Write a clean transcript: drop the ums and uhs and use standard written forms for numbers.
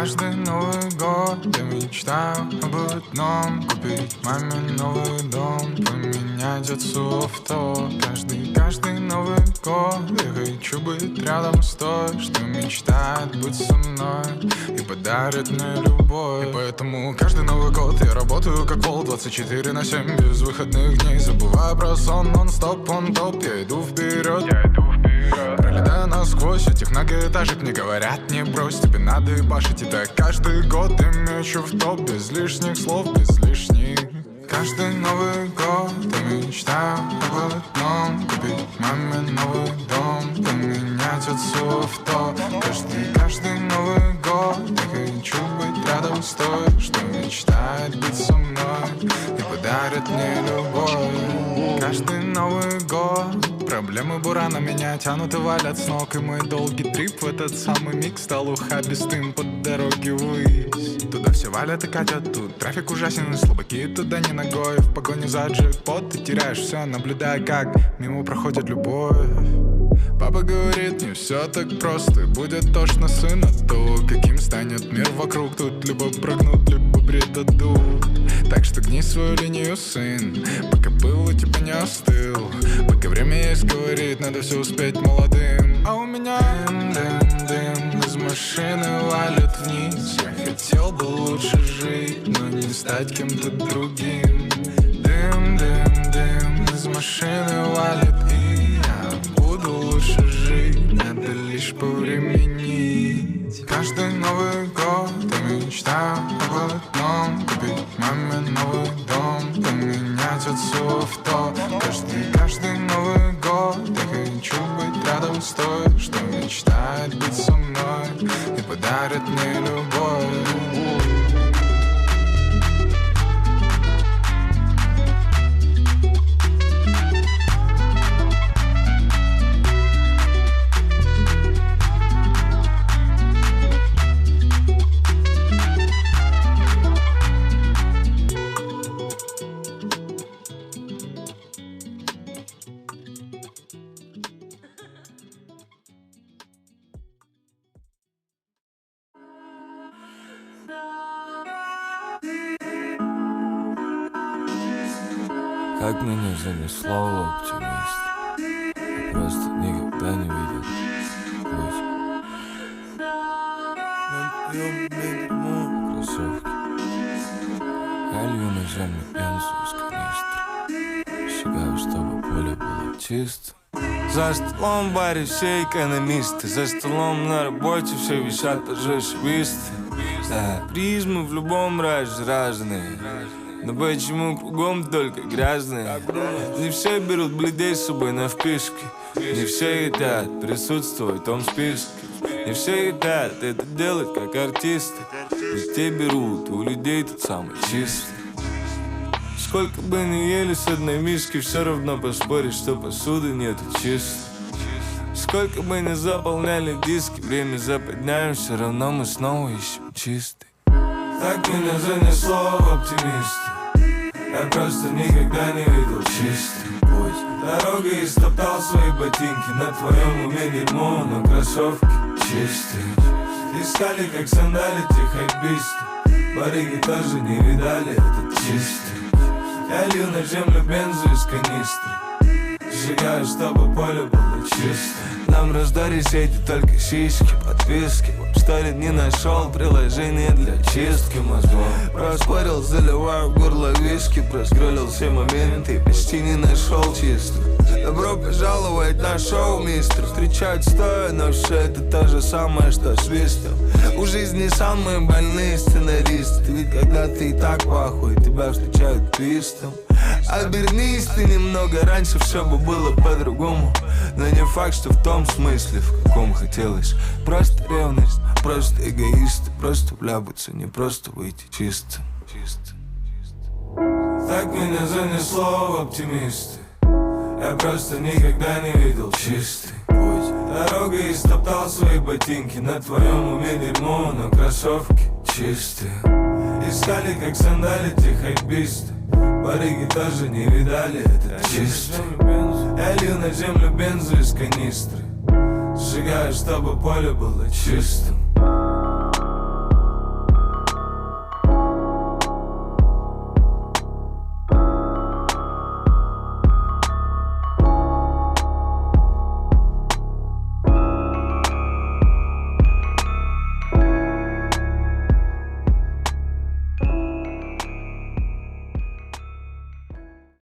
каждый Новый год я мечтаю об одном: купить маме новый дом, поменять отцу авто. Каждый Новый год я хочу быть рядом с той, что мечтает быть со мной и подарит мне любовь. И поэтому каждый Новый год я работаю как вол 24/7, без выходных дней. Забываю про сон, нон-стоп, он топ. Я иду вперед, пролетая насквозь этих многоэтажек. Мне говорят, не брось, тебе надо ебашить. И так каждый год я мечу в топ, без лишних слов, без лишних. Каждый Новый год я мечтаю об одном: купить маме новый дом, поменять отцу авто. Каждый Новый год я хочу быть рядом с той, что мечтает быть со мной и подарит мне любовь. Каждый Новый год проблемы бурана меня тянут и валят с ног. И мой долгий трип в этот самый миг стал ухабистым по дороге ввысь. Туда все валят и катят, тут трафик ужасен, и слабаки туда не ногой. В погоне за джекпот ты теряешь все, наблюдая, как мимо проходит любовь. Папа говорит, не все так просто, и будет тошно сын от того, каким станет мир вокруг. Тут либо прыгнут, либо предадут. Так что гни свою линию, сын, пока пыл у тебя не остыл. Пока время есть, говорит, надо все успеть молодым. А у меня дым из машины валит вниз. Я хотел бы лучше жить, но не стать кем-то другим. Дым из машины валит, и я буду лучше жить. Надо лишь повременить. Каждый Новый год я мечтаю об одном: купить маме новый дом, поменять отцу авто. Каждый Новый год я хочу быть рядом с той, что мечтает быть со мной и подарит мне любовь. Как меня занесло в оптимист, я просто никогда не видел путь. Кроссовки. Я лью на землю бензу из канистры. Шагаю, чтобы поле было чисто. За столом в баре все экономисты, за столом на работе все висят торжествисты. Да, призмы в любом разе разные, но почему кругом только грязные? Не все берут бледей с собой на вписке, не все хотят присутствовать в том списке, не все хотят это делать как артисты, ведь те берут у людей тот самый чистый. Сколько бы ни ели с одной миски, все равно поспоришь, что посуды нету чистой. Сколько бы ни заполняли диски, время западняем, все равно мы снова ищем чистый. Так меня занесло в оптимисты, я просто никогда не видел чистый путь. Дорогой истоптал свои ботинки, на твоем уме дерьмо, но кроссовки чистые. Искали, как сандалити хайписты, барыги тоже не видали этот чистый. Я лью на землю бензу из канистры, сжигаю, чтобы поле было чисто. Нам раздали сети только сиськи, подписки. В сторе не нашел приложение для чистки мозгов. Проспорил, заливаю в горло виски, проскроллил все моменты и почти не нашел чисто. Добро пожаловать на шоу, мистер. Встречают стоя, но все это то же самое, что свистом. У жизни самые больные сценаристы, ведь когда ты и так похуй, тебя встречают твистом. Обернись ты немного, раньше все бы было по-другому, но не факт, что в том смысле, в каком хотелось. Просто ревность, просто эгоисты, просто вляпаться, не просто выйти чисто. Так меня занесло в оптимисты, я просто никогда не видел чистый путь. Дорогой истоптал свои ботинки, на твоем уме дерьмо, но кроссовки чистые. Искали, как сандалити хайписты, барыги тоже не видали этот чистый. Я лью на землю бензу из канистры, сжигаю, чтобы поле было чистым.